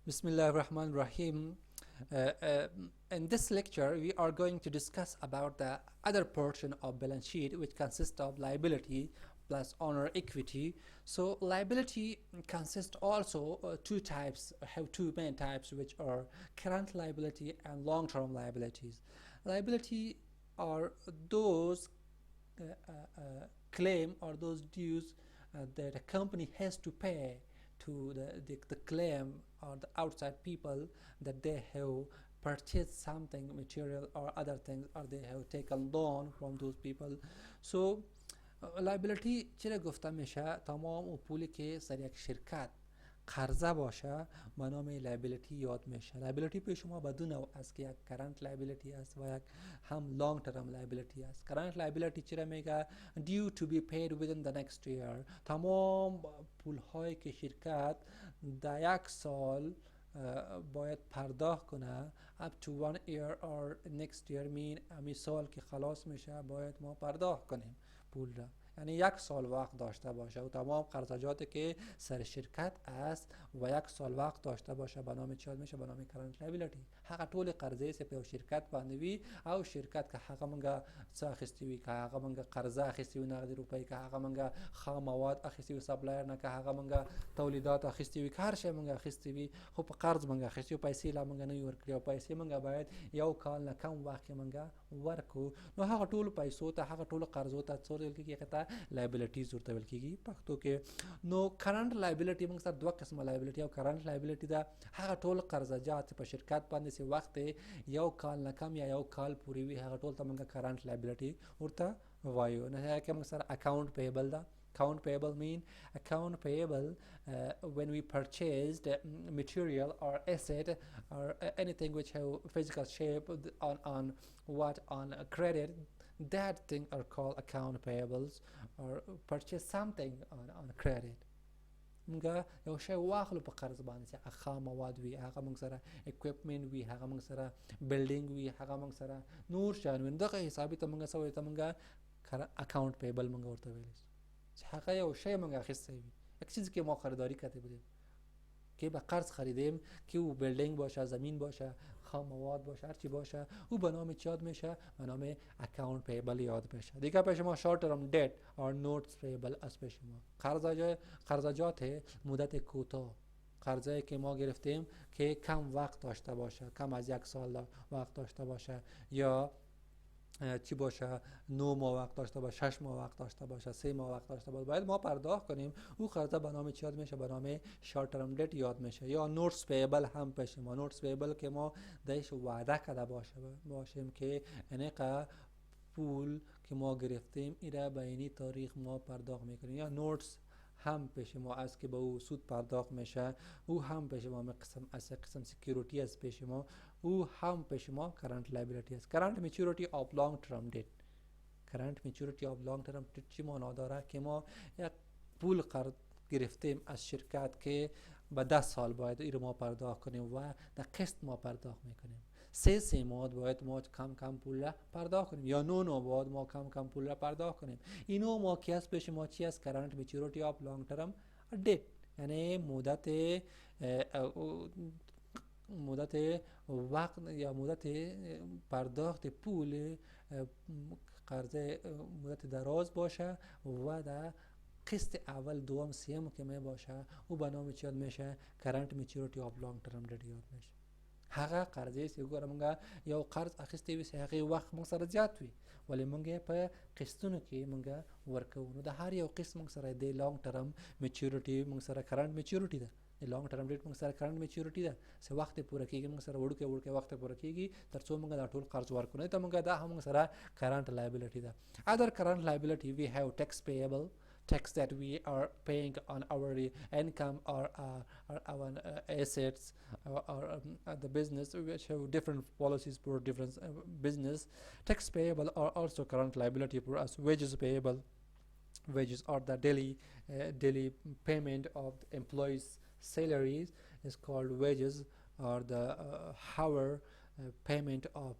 Bismillah ar-Rahman ar-Rahim. In this lecture, we are going to discuss about the other portion of balance sheet, which consists of liability plus owner equity. So liability consists also two types, have two main types, which are current liability and long-term liabilities. Liability are those claim or those dues that a company has to pay to the claim or the outside people that they have purchased something material or other things, or they have taken loan from those people. So liability چرا گفته میشه؟ تمام اون پولی که سر یک شرکت قرضه باشه به نام لایبیلیتی یاد میشه. لایبیلیتی به شما بدون است که یک کرنت لایبیلیتی است و یک هم لانگ ترم لایبیلیتی است. کرنت لایبیلیتی چرا میگه؟ due to be paid within the next year. تمام پول هایی که شرکت در یک سال باید پرداخت کنه up to 1 year or next year mean امی سال که خلاص میشه باید ما پرداخت کنیم پول را. یعنی یک سال وقت داشته باشه و تمام قرضاجاتی که سر شرکت است و یک سال وقت داشته باشه به نام چی میشه؟ به نام کرنت لایبیلیتی. حق طول قرضه سی په شرکت باندې وي او شرکت که هغه منګه څه اخیستی وي، که هغه منګه قرضه اخیستی وي نغدي روپۍ، که هغه منګه خام مواد اخیستی وي سپلایر نه، که هغه منګه تولیدات اخیستی وي، که هر شی منګه اخیستی وي خو په قرض منګه اخیستی وي، پیسې لا منګه نه ورکړي او پیسې منګه باید یو کال نه کم وخت کې منګه ورکو. نو هغه ټول پیسو ته، هغه ټول قرضو ته څه ویل کېږي؟ هغه ته لایبیلیټیز ورته ویل کېږي پښتو کې. نو کرنٹ لایبیلیټي موږ سره دوه قسمه لایبیلیټي او کرنٹ لایبیلیټي ده. هغه ټول قرضاجات په شرکت باندې چې وخت یو کال نه کم یا یو کال پورې وي هغه ټول ته موږ کرنٹ لایبیلیټي ورته وایو. نه هغه کې موږ سره اکاونٹ پیبل ده. Account payable mean account payable when we purchased material or asset or anything which have physical shape on credit, that thing are called account payables, or purchase something on credit. موږ یو شی واخلو په قرض باندې چې خام مواد وي، هغه موږ سره اکوپمنټ وي، هغه موږ سره بلډینګ وي، هغه موږ سره نور شیان وي، دغه حساب ته موږ سوې ته موږ اکاونٹ پیبل موږ ورته ویل چې هغه یو شی موږ اخیستی وي، یک چیزی که ما خریداری کرده بودیم که به قرض خریدیم، که او بلدینگ باشه، زمین باشه، خام مواد باشه، هرچی باشه، او به نام چی یاد میشه؟ به نام اکاونت پیبل یاد میشه. دیگه پیش ما شورت ترم دت اور نوتس پیبل از پیش ما قرضاجات مدت کوتاه، قرضایی که ما گرفتیم که کم وقت داشته باشه، کم از یک سال وقت داشته باشه، یا چی باشه 9 ماه وقت داشته باشه، 6 ماه وقت داشته باشه، 3 ماه وقت داشته باشه، باید ما پرداخت کنیم. او قرضه به نام چی یاد میشه؟ به نام شارت ترم دت یاد میشه. یا نوتس پیبل هم پیش ما. نوتس پیبل که ما دایش وعده کرده باشیم که انقدر پول که ما گرفتیم ایره به اینی تاریخ ما پرداخت میکنیم. یا نوتس هم پیش ما است که به او سود پرداخت میشه. او هم پیش ما قسم سکیوریتی است پیش ما. او هم پیش ما کرنٹ لایبیلیتی است. کرنٹ میچورتی آف لانگ ترم دت. کرنٹ میچورتی آف لانگ ترم دت چی معنا داره؟ که ما یک پول قرض گرفتیم از شرکت که به 10 سال باید این رو ما پرداخت کنیم و در قسط ما پرداخت میکنیم. 3 ماه باید ما کم پول را پرداخت کنیم، یا 9 باید ما کم پول را پرداخت کنیم. اینو ما کی است پیش ما چی است؟ کرنٹ میچورتی آف لانگ ترم دت، یعنی مدت وقت یا مدت پرداخت پول قرضه مدت دراز باشه و در قسط اول دوم سیم که می باشه او به نام چی یاد میشه؟ کرنٹ میچورتی آف لانگ ترم دت یاد میشه. هغه قرضې چې وګوره موږ یو قرض اخیستی وي چې هغې وخت موږ سره زیات وي ولی موږ یې په قسطونو کې موږ ورکوو. نو د هر یو قسط موږ سره د لانګ ټرم میچورټي موږ سره کرنٹ میچورټي ده. د لانګ ټرم ډیټ موږ سره کرنٹ میچورټي ده چې وخت پوره کیږي، موږ سره وړوکی وخت پوره کیږي تر څو موږ دا ټول قرض ورکړو. ته موږ دا هم موږ سره کرنٹ لایبیلیټي ده. ادر کرنٹ لایبیلیټي وی هاف ټیکس پیبل، tax that we are paying on our income or our assets or the business, which have different policies for different business. Tax payable are also current liability for us. Wages payable, wages are the daily payment of employees salaries is called wages, or the hour payment of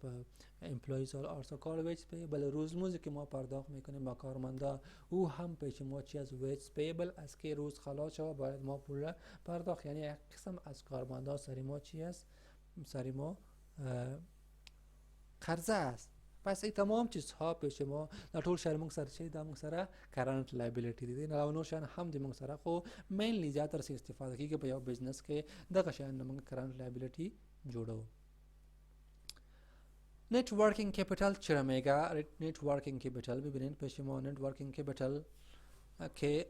employees are also called wage payable. روزمزدی که ما پرداخت میکنیم با کارمندا او هم پیش ما چی از wage payable است که روز خلاص شود باید ما پول پرداخت، یعنی یک قسم از کارمندا سری ما چی است، سری ما قرضه است. پس این تمام چیزها پیش ما در طول شهر موږ سره چی دا موږ سره current liability دي نه نور شان هم دي موږ سره خو mainly زیاتره سي استفاده کیږي په یو بزنس کې دغه شان موږ current liability جوړو. net working capital چرا میگه net working capital ببینید پیش ما net working capital که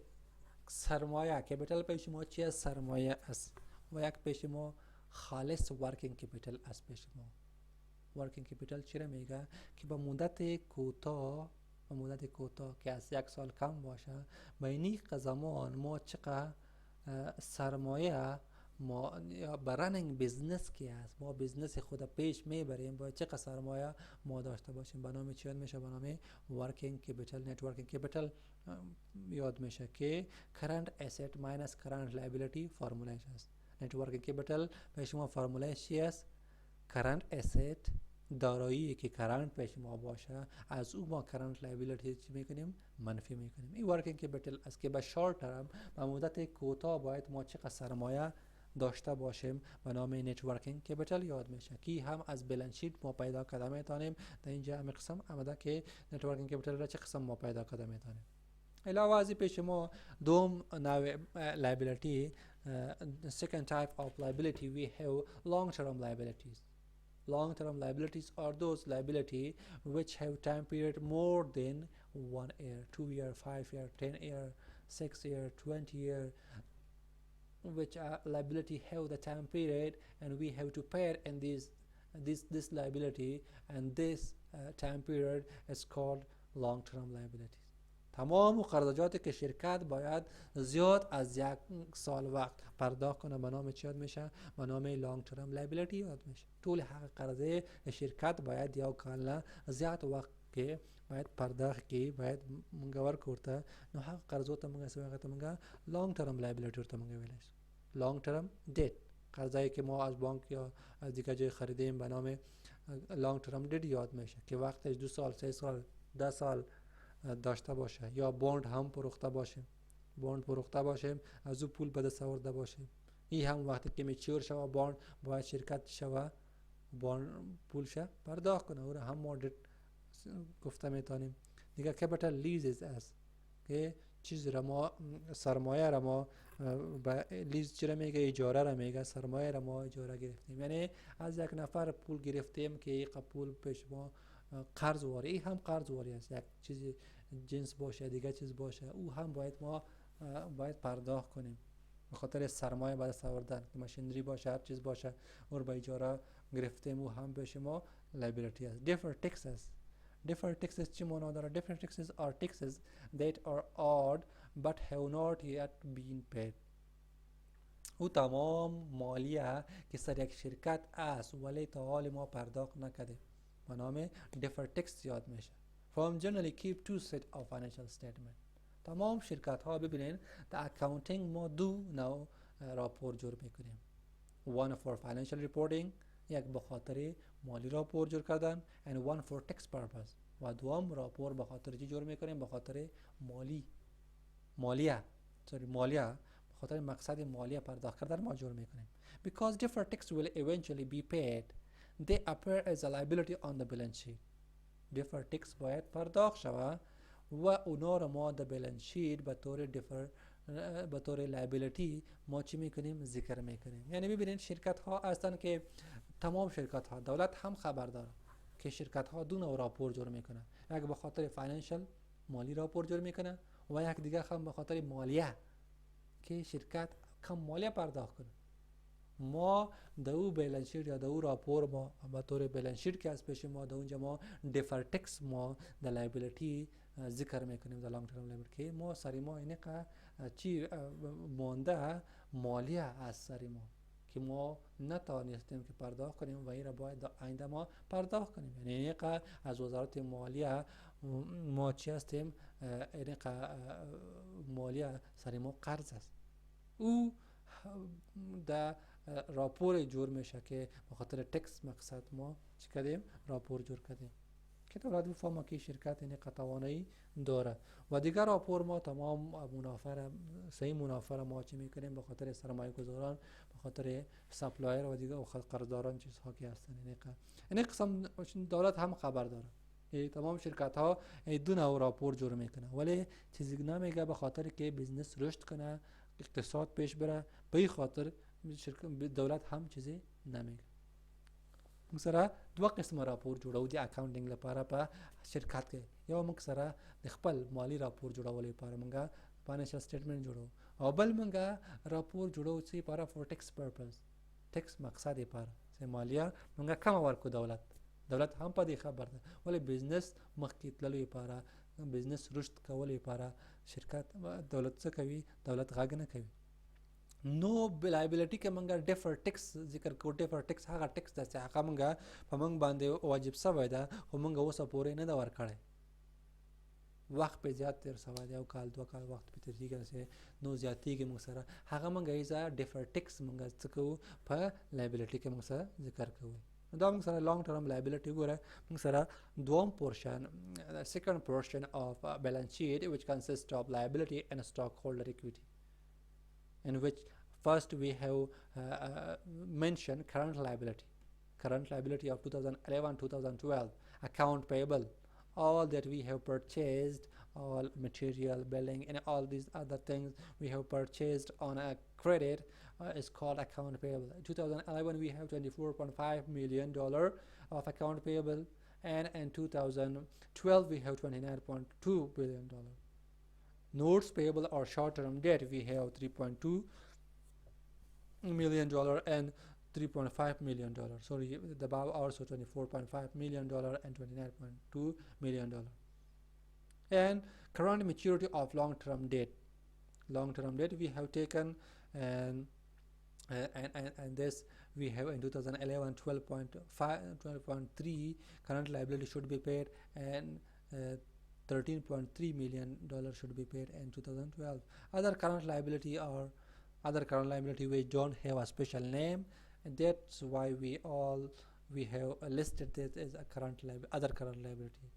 سرمایه capital پیش ما چی است، سرمایه است و یک پیش ما خالص working capital است. پیش ما working capital چرا میگه که با مدت کوتاه که از یک سال کم باشه بینی زمان ما چقدر سرمایه ما یا برنینگ بزنس کی است، ما بزنس خود پیش میبریم با چقدر سرمایه ما داشته باشیم. به نام چی یاد میشه؟ به نام working capital. net working capital یاد میشه که current asset minus current liability فرمولش است. net working capital پیش ما فرمولش چی است؟ current asset دارایی که کرنت پیش ما باشه از او ما کرنت لایبیلیتی چی میکنیم؟ منفی میکنیم. این ورکینگ کپیتال است که به شورت ترم به مدت کوتاه باید ما چقدر سرمایه داشته باشیم به نام نت ورکینگ کپیتال یاد میشه که هم از بالانس شیت ما پیدا کرده میتونیم. در اینجا همین قسم آمده که نت ورکینگ کپیتال را چه قسم ما پیدا کرده میتونیم. علاوه از این پیش ما دوم نوع لایبیلیتی second type of liability we have long term liabilities. Long-term liabilities are those liability which have time period more than 1 year, 2 year, 5 year, 10 year, 6 year, 20 year, which liability have the time period and we have to pay in this liability, and this time period is called long-term liabilities. تمام قرارداداتی که شرکت باید زیاد از یک سال وقت پرداخت کنه به نام چی یاد میشه؟ به نام لانگ ترم لایبیلیتی یاد میشه. طول حق قرضه شرکت باید یا کالا زیاد وقت که باید پرداخت کی باید منگور کرده نو حق قرضات منگا سویقت منگا لانگ ترم لایبیلیتی رو منگا ویلش. لانگ ترم دیت قرضایی که ما از بانک یا از دیگه جای خریدیم به نام لانگ ترم دیت یاد میشه که وقتش 2 سال 3 سال 10 سال داشته باشه. یا بوند هم پروخته باشیم از او پول به دست آورده باشیم. این هم وقتی که میچور شوه بوند باید شرکت شوه بوند پولش پرداخت کنه. او هم ما گفته میتونیم دیگه. کپیتال لیزز است که چیز را ما سرمایه را ما لیز چرا میگه؟ اجاره را میگه. سرمایه را ما اجاره گرفتیم یعنی از یک نفر پول گرفتیم که این پول پیش ما قرض واری. این هم قرض واری است، یک چیز جنس باشه دیگه چیز باشه او هم باید ما باید پرداخت کنیم به خاطر سرمایه بعد آوردن که ماشینری باشه هر چیز باشه اور با اجاره گرفتیم او هم پیش ما لایبیلیتی است. deferred taxes چی معنا داره؟ deferred taxes are taxes that are owed but have not yet been paid. او تمام مالیه که سر یک شرکت است ولی تا حال ما پرداخت نکرده به نام deferred tax یاد میشه. Firms generally keep 2 set of financial statement. تمام شرکت ها ببینین در اکاونتینگ ما 2 نوع راپور جور میکنیم. one for financial reporting یک به خاطر مالی راپور جور کردن and one for tax purpose و دوم راپور به خاطر چی جور میکنیم؟ به خاطر مالیه به خاطر مقصد مالیه پرداخت کردن ما جور میکنیم. Because deferred tax will eventually be paid they appear as a liability on the balance sheet. deferred tax باید پرداخت شود و اونا رو ما در بالانس شیت به طور لایبیلیتی ما چی میکنیم؟ ذکر میکنیم. یعنی ببینید شرکت ها هستن که تمام شرکت ها دولت هم خبر داره که شرکت ها دو نوع راپور جور میکنن. یک به خاطر فاینانشل مالی راپور جور میکنه و یک دیگه هم به خاطر مالیه که شرکت کم مالیه پرداخت کنه. ما دو بالانس شیت یا دو راپور ما به طور بالانس شیت که از پیش ما در اونجا ما دیفر تکس ما در لایبیلیتی ذکر میکنیم در لانگ ترم لایبیلیتی که ما سری ما اینه که چی مونده مالیه از سری ما که ما نتوانستیم که پرداخت کنیم و این را باید در آینده ما پرداخت کنیم. یعنی اینه که از وزارت مالیه ما چی هستیم؟ اینه که مالیه سری ما قرض است. او در راپور جور میشه که بخاطر تکس مقصد ما چی کردیم راپور جور کردیم که دولت بفهمه که شرکت این توانایی داره و دیگر راپور ما تمام منافع را صحیح منافع را ما چی میکنیم به خاطر سرمایه گذاران به خاطر سپلایر و دیگر قرضداران چیزها که هستن این قسم دولت هم خبر داره تمام شرکت ها دو نوع راپور جور میکنه ولی چیزی نمیگه به خاطر که بیزنس رشد کنه اقتصاد پیش بره به این خاطر دولت هم چیزی نمیگه موږ سره دوه قسمه راپور جوړو دي اکاونټینګ لپاره په شرکت کې یو موږ سره د خپل مالی راپور جوړولو لپاره موږ فاینانشل سټیټمنټ جوړو او بل موږ راپور جوړو چې لپاره فور ټیکس پرپز ټیکس مقصد لپاره چې مالیه موږ کم ورکو دولت هم په دې خبر ده ولې بزنس مخکې تللو لپاره بزنس رشد کولو لپاره شرکت دولت څه کوي دولت غږ نه کوي نو لایبیلیټی کې موږ ډیفر ټیکس ذکر کو ډیفر ټیکس هغه ټیکس ده چې هغه موږ په موږ باندې واجب شوی ده خو موږ اوسه پورې نه ده ورکړی وخت په زیات تیر شوی دی او کال دوه کال وخت په تیر کېږي نو زیاتېږي موږ سره هغه موږ یې ډیفر ټیکس موږ څه کوو په لایبیلیټی کې موږ سره ذکر کوو دا موږ سره لانګ ټرم لایبیلیټی ګوره موږ سره دوم پورشن second portion of balance sheet which consists of liability and stockholder equity in which first we have mentioned current liability of 2011-2012 account payable all that we have purchased all material billing and all these other things we have purchased on a credit is called account payable. 2011 we have $24.5 million of account payable and in 2012 we have $29.2 billion. Notes payable or short-term debt we have $3.2 million and $3.5 million. Sorry, the above also $24.5 million and $29.2 million. And current maturity of long-term debt. Long-term debt we have taken and this we have in 2011 12.3 current liability should be paid and $13.3 million should be paid in 2012. Other current liability which don't have a special name, and that's why we have listed this as a other current liability.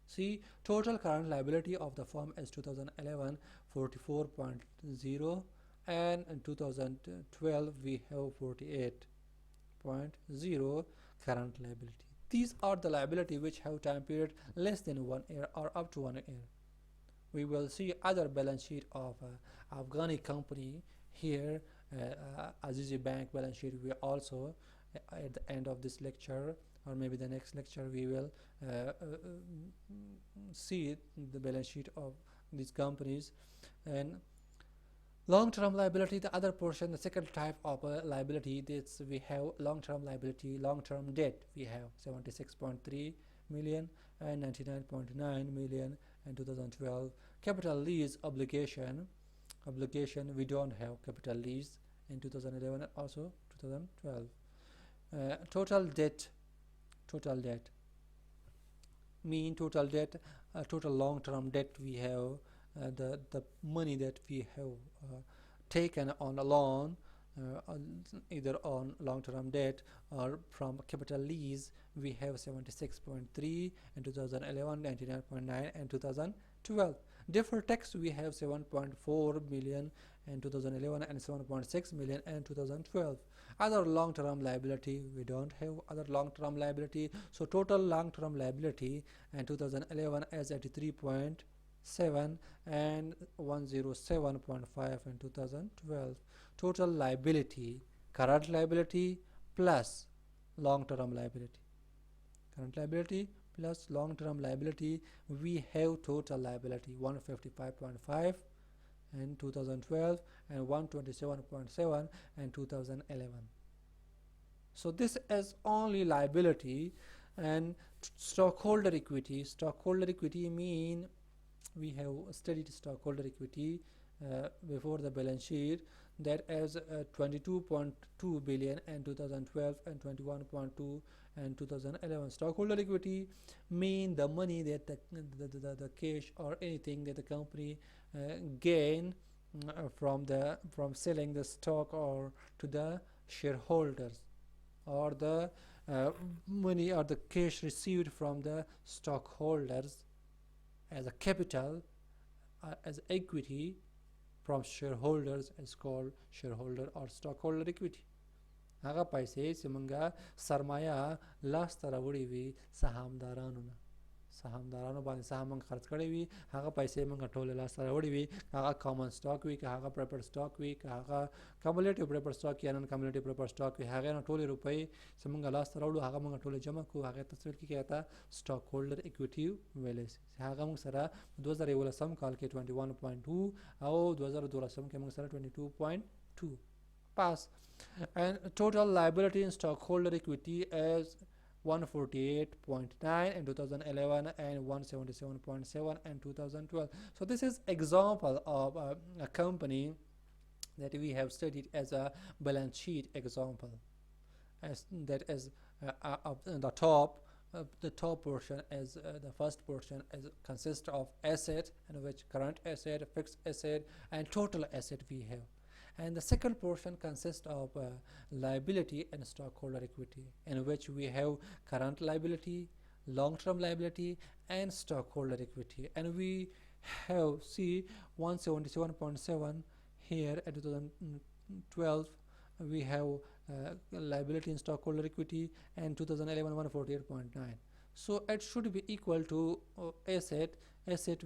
See, total current liability of the firm is 2011 44.0 and in 2012 we have 48.0 current liability. These are the liability which have time period less than 1 year or up to 1 year. We will see other balance sheet of Afghani company here, Azizi Bank balance sheet. We also at the end of this lecture or maybe the next lecture we will see the balance sheet of these companies. And long-term liability, the other portion, the second type of liability, this we have long-term liability, long-term debt. We have 76.3 million and 99.9 million in 2012. Capital lease obligation we don't have capital lease in 2011 also 2012. Total debt mean total debt, total long-term debt we have. The money that we have taken on a loan either on long-term debt or from capital lease we have 76.3 in 2011, 99.9 in 2012. Deferred tax we have 7.4 million in 2011 and 7.6 million in 2012. Other long-term liability we don't have other long-term liability, so total long-term liability in 2011 is 83.7 and 107.5 in 2012. Total liability, current liability plus long-term liability, current liability plus long-term liability, we have total liability 155.5 in 2012 and 127.7 in 2011. So this is only liability. And stockholder equity mean we have studied stockholder equity before the balance sheet, that is 22.2 billion in 2012 and 21.2 in 2011. Stockholder equity mean the money that the cash or anything that the company gain from selling the stock or to the shareholders, or the money or the cash received from the stockholders as a capital, as equity from shareholders is called shareholder or stockholder equity. هغه پیسې چې موږ سرمایه لاسته راوړې وي سهامدارانو باندې سهام موږ خرڅ کړی وي، هغه پیسې موږ ټولې لاسته راوړې وي، هغه کامن سټاک وي، که هغه پریفرډ سټاک وي، که هغه کمولیټیو پریفرډ سټاک یا نن کمولیټیو پریفرډ سټاک وي، هغه نه ټولې روپۍ چې موږ لاسته راوړو هغه موږ ټولې جمع کړو، هغه تصویر کې کېږي سټاک هولډر اکویټي ویلی شي. هغه موږ سره 2011 کال کې 21.2 او 2012 کې موږ سره 22.2 pass. And total liability in stockholder equity is 148.9 in 2011 and 177.7 in 2012. So this is example of a company that we have studied as a balance sheet example, as that is the top portion is the first portion is consists of asset, in which current asset, fixed asset and total asset we have. And the second portion consists of liability and stockholder equity, in which we have current liability, long-term liability and stockholder equity. And we have see 177.7 here at 2012 we have liability and stockholder equity, and 2011 148.9. So it should be equal to asset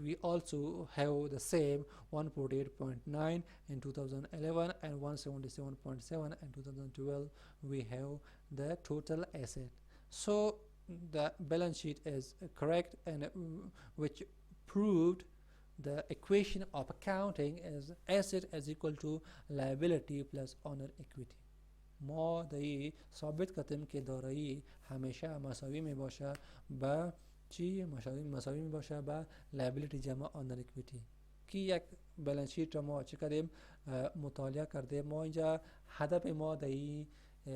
we also have the same 148.9 in 2011 and 177.7 in 2012 we have the total asset. So the balance sheet is correct, and which proved the equation of accounting is asset is equal to liability plus owner equity. ما دایی ثابت کردیم که دارایی همیشه مساوی می باشه با چی؟ مساوی می باشه با لایبیلیتی جمع آنر اکویتی. کی یک بالانس شیت را ما چی کردیم مطالعه کردیم. ما اینجا هدف ما دایی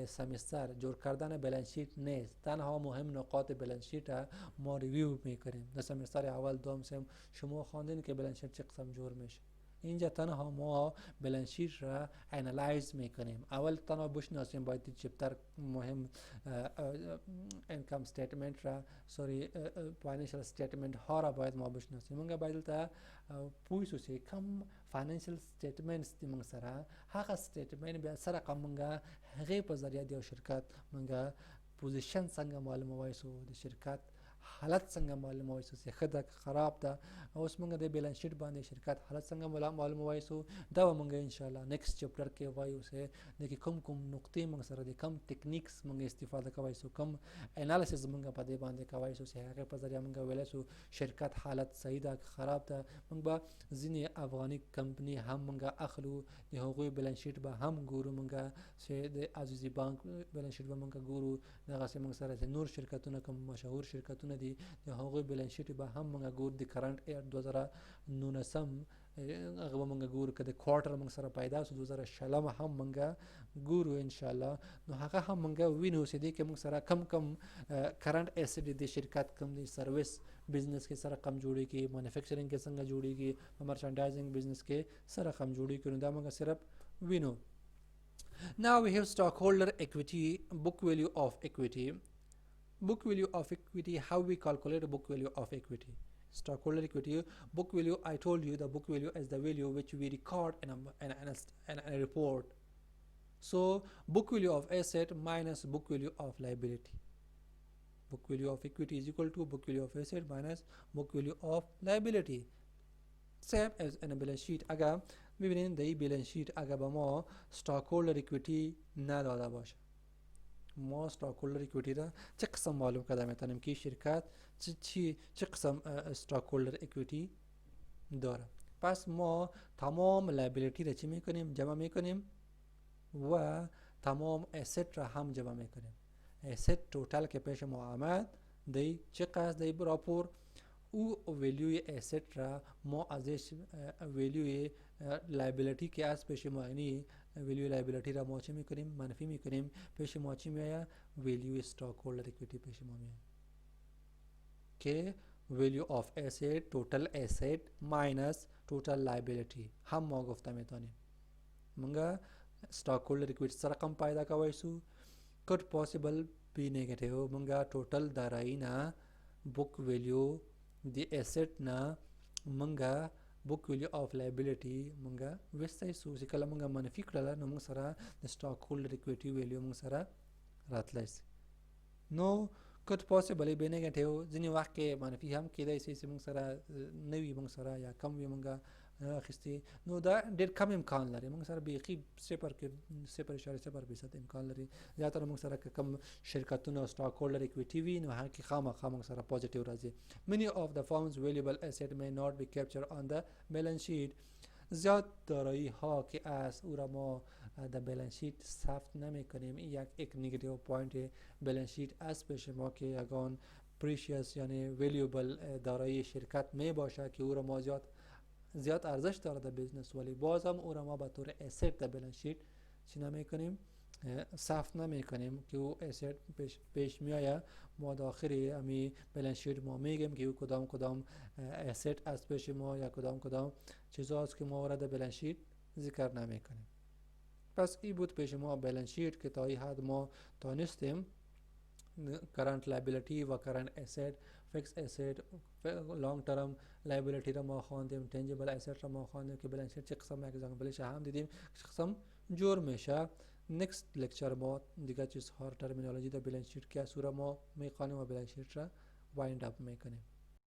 سمستر جور کردن بالانس شیت نیست، تنها مهم نقاط بالانس شیت را ما ریویو میکنیم. در سمستر اول دوم سوم شما خواندین که بالانس شیت چه قسم جور میشه. اینجا تنها ما بالانس شیت را انالایز میکنیم. اول تنها بشناسیم، باید چپتر مهم انکم استیتمنت را فاینانشل استیتمنت ها را باید ما بشناسیم. منگا باید تا پویسو سی کم فاینانشل استیتمنتس دی منگ سره هاگه استیتمنت بیا سره کم منگا هغه په ذریعه دی شرکت منگا پوزیشن څنګه معلومه وایسو، د شرکت حالت څنګه معلومه وایسو چې خده خراب ده، اوس موږ د بیلانس شیټ باندې شرکت حالت څنګه معلومه وایسو. دا موږ ان شاء الله نیکسٹ چپټر کې وایو چې د کوم نقطې موږ سره د کوم ټیکنیکس موږ استفاده کوي، سو کوم انالیسس موږ په دې باندې کوي چې هغه په ذریعه موږ ویل سو شرکت حالت صحیح ده خراب ده. موږ به ځینې افغاني کمپنی هم موږ اخلو، د هغوی بیلانس شیټ به هم ګورو، موږ چې د عزیزي بانک بیلانس شیټ به موږ ګورو، دغه چې موږ سره نور شرکتونه کوم مشهور شرکتونه دي د هغوی بیلانس شیټ به هم موږ ګورو. د کرنٹ ایئر 2019 هغه موږ ګورو، که د کوارټر موږ سره پیدا سو 2016 هم موږ ګورو ان شاء الله. نو هغه هم موږ وینو چې دې کې موږ سره کم کرنٹ ایسټ د شرکت کم دي، سرویس بزنس کې سره کم جوړیږي، مانیفیکچرینګ کې څنګه جوړیږي، مرچنډایزینګ بزنس کې سره کم جوړیږي. نو دا موږ صرف وینو. Now we have stockholder equity, book value of equity. Book value of equity, how we calculate book value of equity. Stockholder equity, book value, I told you the book value is the value which we record in a report. So book value of asset minus book value of liability. Book value of equity is equal to book value of asset minus book value of liability. Same as in a balance sheet. اگر ببینید در این balance sheet اگر با ما stockholder equity نداده باشه، ما stockholder equity را چه قسم معلوم کرده میتونیم که شرکت چه قسم stockholder equity داره. پس ما تمام liability را چی میکنیم؟ جمع میکنیم و تمام asset را هم جمع میکنیم. asset total که پیش ما آمد دی چه قصد دی راپور او ویلیوی asset را ما ازش ویلیوی liability که از پیش ما یعنی ویلیوی liability را ما چه میکنیم؟ منفی میکنیم. پیش ما چی میآید؟ ویلیوی stockholder equity پیش ما میآید که value of asset total asset minus total liability هم ما گفته میتونیم. منگا stock holder equity रकम पैदा کوي سو could possible be negative منګه ټوټل دارایی نه book value the asset نه منګه book value of liability منګه وستای سو چې کله منګه منفي کړل نو موږ سره د سټاک هولډر اکوئټي ویلیو موږ سره راتلای شي نو could possibly be negative ځینې وخت کې منفي هم کېدای شي چې موږ سره نوي موږ سره یا کم وي موږ اخیستي نو دا ډېر کم امکان لري موږ سره بیخي 0.0% امکان لري زیاتره موږ سره کم شرکتونه سټاک هولډر اکوئټي وي نو هغه کې خامخا موږ سره پوزټیو راځي many of the firm's valuable asset may not be captured on the balance sheet زیاد دارایی ها که از او را ما در بالانس شیت ثبت نمی کنیم یک نیگتیو پوینت بالانس شیت از پیش ما که یگان پریشیس یعنی ویلیوبل دارایی شرکت می باشه که او را ما زیاد ارزش داره در بیزنس ولی باز هم او را ما به طور اسید در بالانس شیت چی نمی کنیم ثبت نمی کنیم که او اسید پیش می آید ما داخلی امی بالانس شیت ما میگیم که او کدام اسید از پیش ما یا کدام چیزاست که ما در بالانس شیت ذکر نمی کنیم پس این بود پیش ما بالانس شیت که تا این حد ما دانستیم کرنٹ لایبیلیتی و کرنٹ اسید فکس اسید لانگ ترم لایبیلیتی را ما خواندیم تنجیبل اسید را ما خواندیم که بالانس شیت چه قسم اگزامپلش هم دیدیم چه قسم جور میشه نیکست لکچر ما دیگه چیزها ترمینولوژی در بالانس شیت که سوره ما میخوانیم و بالانس شیت را وایند اپ میکنیم